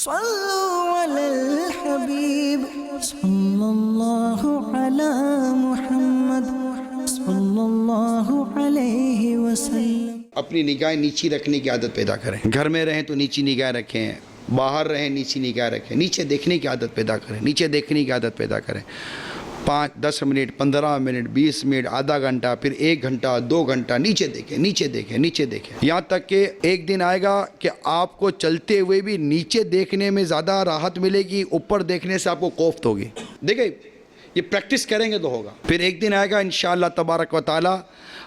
صلوا علی الحبیب صلی اللہ علی محمد صلی اللہ علیہ وسلم۔ اپنی نگاہیں نیچی رکھنے کی عادت پیدا کریں۔ گھر میں رہیں تو نیچی نگاہ رکھیں، باہر رہیں نیچی نگاہ رکھیں، نیچے دیکھنے کی عادت پیدا کریں، نیچے دیکھنے کی عادت پیدا کریں۔ 5-10 منٹ، 15 منٹ، 20 منٹ، آدھا گھنٹہ، پھر 1 گھنٹہ، 2 گھنٹہ نیچے دیکھیں، نیچے دیکھیں، نیچے دیکھیں، یہاں تک کہ ایک دن آئے گا کہ آپ کو چلتے ہوئے بھی نیچے دیکھنے میں زیادہ راحت ملے گی، اوپر دیکھنے سے آپ کو کوفت ہوگی۔ دیکھیں یہ پریکٹس کریں گے تو ہوگا۔ پھر ایک دن آئے گا انشاءاللہ تبارک و تعالی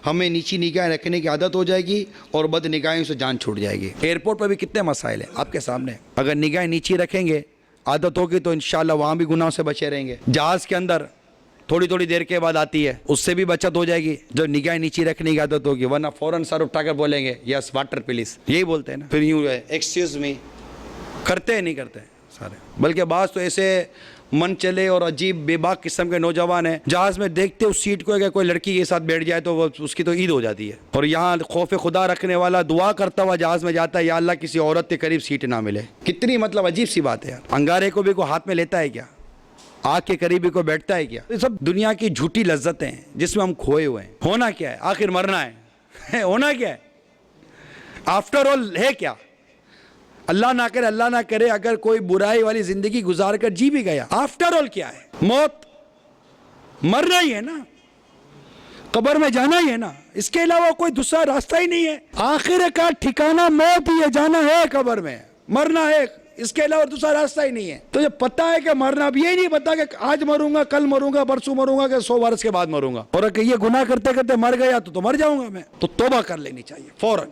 ہمیں نیچی نگاہ رکھنے کی عادت ہو جائے گی اور بد نگاہیوں سے جان چھوٹ جائے گی۔ ایئرپورٹ پر بھی کتنے مسائل ہیں آپ کے سامنے، اگر نگاہیں نیچی رکھیں گے عادت ہوگی تو انشاءاللہ وہاں بھی گناہوں سے بچے رہیں گے۔ جہاز کے اندر تھوڑی دیر کے بعد آتی ہے، اس سے بھی بچت ہو جائے گی جو نگاہ نیچی رکھنے کی عادت ہوگی، ورنہ فوراً سر اٹھا کر بولیں گے یس واٹر پلیز، یہی بولتے ہیں نا، پھر یوں ہے ایکسکیوز می، کرتے ہیں نہیں کرتے سارے، بلکہ بعض تو ایسے من چلے اور عجیب بے باک قسم کے نوجوان ہیں، جہاز میں دیکھتے اس سیٹ کو اگر کوئی لڑکی کے ساتھ بیٹھ جائے تو اس کی تو عید ہو جاتی ہے، اور یہاں خوف خدا رکھنے والا دعا کرتا ہوا جہاز میں جاتا ہے یا اللہ کسی عورت کے قریب سیٹ نہ ملے۔ کتنی مطلب عجیب سی بات ہے یار، انگارے کو بھی کوئی ہاتھ میں لیتا ہے کیا؟ آگ کے قریبی کو بیٹھتا ہے کیا؟ یہ سب دنیا کی جھوٹی لذتیں ہیں جس میں ہم کھوئے ہوئے ہیں۔ ہونا کیا ہے؟ آخر مرنا ہے۔ ہونا کیا ہے؟ آفٹر آل ہے کیا؟ اللہ نہ کرے اگر کوئی برائی والی زندگی گزار کر جی بھی گیا، آفٹر آل کیا ہے؟ موت، مرنا ہی ہے نا، قبر میں جانا ہی ہے نا، اس کے علاوہ کوئی دوسرا راستہ ہی نہیں ہے۔ آخر کا ٹھکانہ موت ہی ہے، جانا ہے قبر میں، مرنا ہے، اس کے علاوہ دوسرا راستہ ہی نہیں ہے۔ تو جب پتہ ہے کہ مرنا، اب یہ نہیں پتا کہ آج مروں گا، کل مروں گا، پرسوں مروں گا، کہ 100 برس کے بعد مروں گا، اور اگر یہ گناہ کرتے کرتے مر گیا تو مر جاؤں گا میں، تو توبہ کر لینی چاہیے فوراً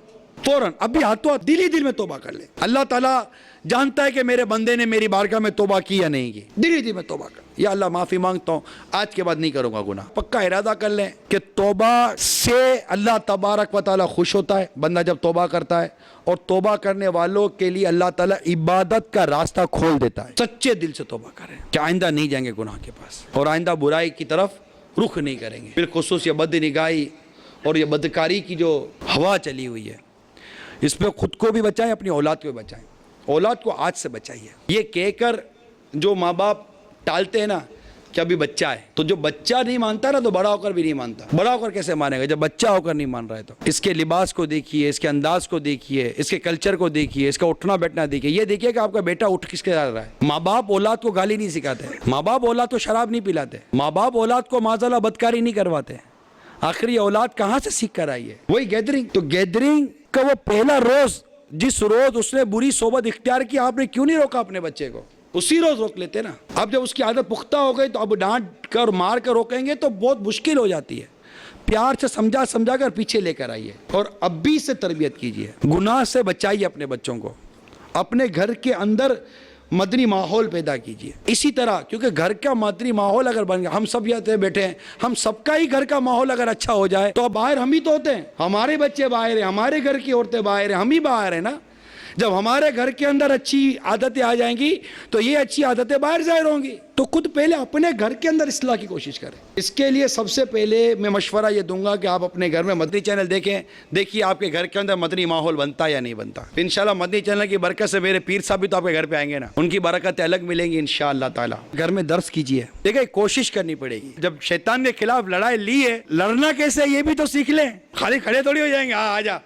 ابھی ہاتھوں دل ہی دل میں توبہ کر لے۔ اللہ تعالیٰ جانتا ہے کہ میرے بندے نے میری بارگاہ میں توبہ کی یا نہیں کی، دل ہی دل میں توبہ کر، یا اللہ معافی مانگتا ہوں، آج کے بعد نہیں کروں گا گناہ۔ پکا ارادہ کر لیں کہ توبہ سے اللہ تبارک و تعالیٰ خوش ہوتا ہے بندہ جب توبہ کرتا ہے، اور توبہ کرنے والوں کے لیے اللہ تعالیٰ عبادت کا راستہ کھول دیتا ہے۔ سچے دل سے توبہ کریں کہ آئندہ نہیں جائیں گے گناہ کے پاس، اور آئندہ برائی کی طرف رخ نہیں کریں گے۔ بالخصوص یہ بد نگاہی اور یہ بدکاری کی جو ہوا چلی ہوئی ہے، اس پہ خود کو بھی بچائیں، اپنی اولاد کو بھی بچائیں، اولاد کو آج سے بچائیے۔ یہ کہہ کر جو ماں باپ ٹالتے ہیں نا کہ ابھی بچہ ہے، تو جو بچہ نہیں مانتا نا تو بڑا ہو کر بھی نہیں مانتا۔ بڑا ہو کر کیسے مانے گا جب بچہ ہو کر نہیں مان رہا ہے؟ تو اس کے لباس کو دیکھیے، اس کے انداز کو دیکھیے، اس کے کلچر کو دیکھیے، اس کا اٹھنا بیٹھنا دیکھیے، یہ دیکھیے کہ آپ کا بیٹا اٹھ کس کے جا رہا ہے۔ ماں باپ اولاد کو گالی نہیں سکھاتے، ماں باپ اولاد کو شراب نہیں پلاتے، ماں باپ اولاد کو معاذاللہ بدکاری نہیں کرواتے۔ آخر یہ اولاد کہاں سے سیکھ کر آئی ہے؟ وہی گیدرنگ۔ تو گیدرنگ کا وہ پہلا روز، جس روز اس نے بری صحبت اختیار کی، آپ نے کیوں نہیں روکا اپنے بچے کو؟ اسی روز روک لیتے نا۔ اب جب اس کی عادت پختہ ہو گئی تو اب ڈانٹ کر مار کر روکیں گے تو بہت مشکل ہو جاتی ہے۔ پیار سے سمجھا کر پیچھے لے کر آئیے، اور اب بھی سے تربیت کیجیے، گناہ سے بچائیے اپنے بچوں کو، اپنے گھر کے اندر مدنی ماحول پیدا کیجیے۔ اسی طرح کیونکہ گھر کا مدنی ماحول اگر بن گیا، ہم سب یہاں بیٹھے ہیں، ہم سب کا ہی گھر کا ماحول اگر اچھا ہو جائے تو باہر ہم ہی تو ہوتے ہیں، ہمارے بچے باہر ہیں، ہمارے گھر کی عورتیں باہر ہیں، ہم ہی باہر ہیں نا۔ جب ہمارے گھر کے اندر اچھی عادتیں آ جائیں گی تو یہ اچھی عادتیں باہر ظاہر ہوں گی۔ تو خود پہلے اپنے گھر کے اندر اصلاح کی کوشش کریں۔ اس کے لیے سب سے پہلے میں مشورہ یہ دوں گا کہ آپ اپنے گھر میں مدنی چینل دیکھیے آپ کے گھر کے اندر مدنی ماحول بنتا یا نہیں بنتا۔ انشاءاللہ مدنی چینل کی برکت سے میرے پیر صاحب بھی تو آپ کے گھر پہ آئیں گے نا، ان کی برکتیں الگ ملیں گی انشاءاللہ تعالی۔ گھر میں درس کیجیے، دیکھیں کوشش کرنی پڑے گی۔ جب شیطان کے خلاف لڑائی لی ہے، لڑنا کیسے یہ بھی تو سیکھ لیں، خالی کھڑے تھوڑی ہو جائیں گے آ جا،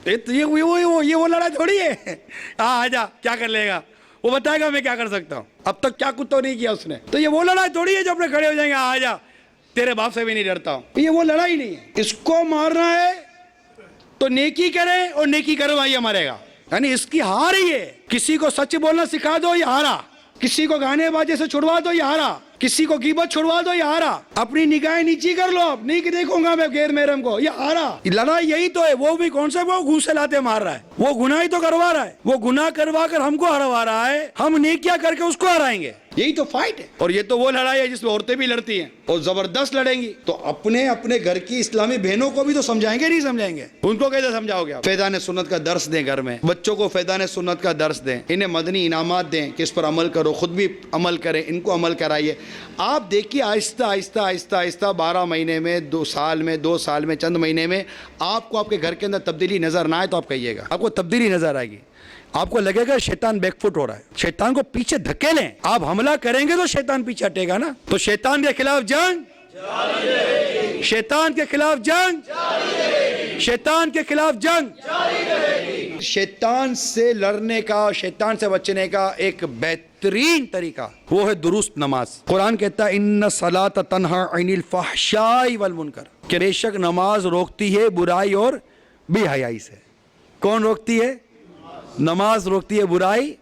یہ وہ لڑائی تھوڑی ہے آ جا کیا کر لے گا، وہ بتائے گا میں کیا کر سکتا ہوں، اب تک کیا کچھ تو نہیں کیا اس نے۔ تو یہ وہ لڑائی تھوڑی ہے جو اپنے کھڑے ہو جائیں گے آ جا تیرے باپ سے بھی نہیں ڈرتا ہوں، یہ وہ لڑائی نہیں ہے۔ اس کو مارنا ہے تو نیکی کرے اور نیکی کروائیے مرے گا، یعنی اس کی ہار ہی ہے۔ کسی کو سچ بولنا سکھا دو یہ ہارا، کسی کو گانے باجے سے چھڑوا دو یہ ہارا، کسی کو غیبت چھڑوا دو یہ ہارا، اپنی نگاہیں نیچی کر لو، اب نہیں دیکھوں گا میں غیر محرم کو، یہ ہارا۔ لڑائی یہی تو ہے، وہ بھی کون سا وہ گھوسے لاتے مار رہا ہے، وہ گناہ ہی تو کروا رہا ہے، وہ گناہ کروا کر ہم کو ہروا رہا ہے، ہم نیکیاں کر کے اس کو ہرائیں گے، یہی تو فائٹ ہے۔ اور یہ تو وہ لڑائی ہے جس میں عورتیں بھی لڑتی ہیں اور زبردست لڑیں گی، تو اپنے گھر کی اسلامی بہنوں کو بھی تو سمجھائیں گے نہیں سمجھائیں گے، ان کو کیسے سمجھاؤ گے آپ؟ فیضان سنت کا درس دیں، گھر میں بچوں کو فیضان سنت کا درس دیں، انہیں مدنی انعامات دیں کہ اس پر عمل کرو، خود بھی عمل کریں، ان کو عمل کرائیے۔ آپ دیکھیے آہستہ آہستہ 12 مہینے میں، 2 سال میں، چند مہینے میں آپ کو آپ کے گھر کے اندر تبدیلی نظر نہ آئے تو آپ کہیے گا، آپ کو تبدیلی نظر آئے گی۔ آپ کو لگے گا شیطان بیک فٹ ہو رہا ہے, شیطان کو پیچھے دھکیلیں. آپ حملہ کریں گے تو شیطان پیچھے ہٹے گا نا. تو شیطان کے خلاف جنگ, شیطان کے خلاف جنگ, شیطان کے خلاف جنگ. شیطان سے لڑنے کا, شیطان سے بچنے کا ایک بہترین طریقہ وہ ہے درست نماز. قرآن کہتا ہے ان الصلاۃ تنہی عن الفحشاء والمنکر, کہ بے شک نماز روکتی ہے برائی اور بے حیائی سے. کون روکتی ہے؟ نماز روکتی ہے برائی.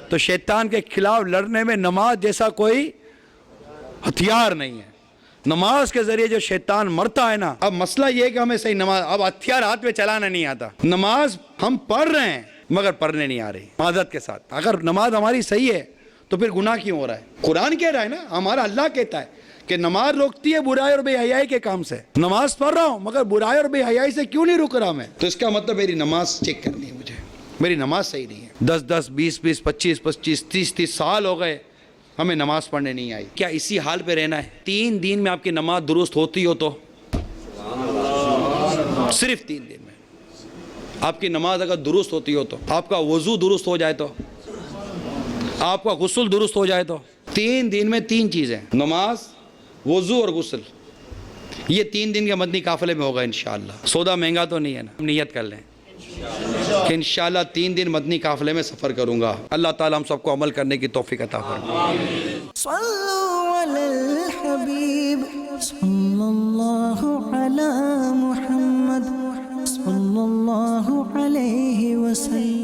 تو شیطان کے خلاف لڑنے میں نماز جیسا کوئی ہتھیار نہیں ہے. نماز کے ذریعے جو شیطان مرتا ہے نا. اب مسئلہ یہ ہے کہ ہمیں صحیح نماز, اب ہتھیار ہاتھ میں چلانا نہیں آتا. نماز ہم پڑھ رہے ہیں مگر پڑھنے نہیں آ رہی عادت کے ساتھ. اگر نماز ہماری صحیح ہے تو پھر گناہ کیوں ہو رہا ہے؟ قرآن کہہ رہا ہے نا, ہمارا اللہ کہتا ہے کہ نماز روکتی ہے برائی اور بے حیائی کے کام سے. نماز پڑھ رہا ہوں مگر برائی اور بے حیائی سے کیوں نہیں رک رہا میں؟ تو اس کا مطلب میری نماز چیک کرنی ہے مجھے, میری نماز صحیح نہیں ہے. 10 20 20 25 25 30 30 سال ہو گئے ہمیں نماز پڑھنے نہیں آئی. کیا اسی حال پہ رہنا ہے؟ 3 دن میں آپ کی نماز درست ہوتی ہو تو, صرف 3 دن میں آپ کی نماز اگر درست ہوتی ہو تو, آپ کا وضو درست ہو جائے تو, آپ کا غسل درست ہو جائے تو, 3 دن میں 3 چیزیں, نماز, وضو اور غسل, یہ 3 دن کے مدنی قافلے میں ہوگا انشاءاللہ. سودا مہنگا تو نہیں ہے نا؟ نیت کر لیں کہ انشاءاللہ 3 دن مدنی قافلے میں سفر کروں گا. اللہ تعالیٰ ہم سب کو عمل کرنے کی توفیق عطا فرمائے. صلوا علی الحبیب صلی اللہ علی محمد صلی اللہ علیہ وسلم.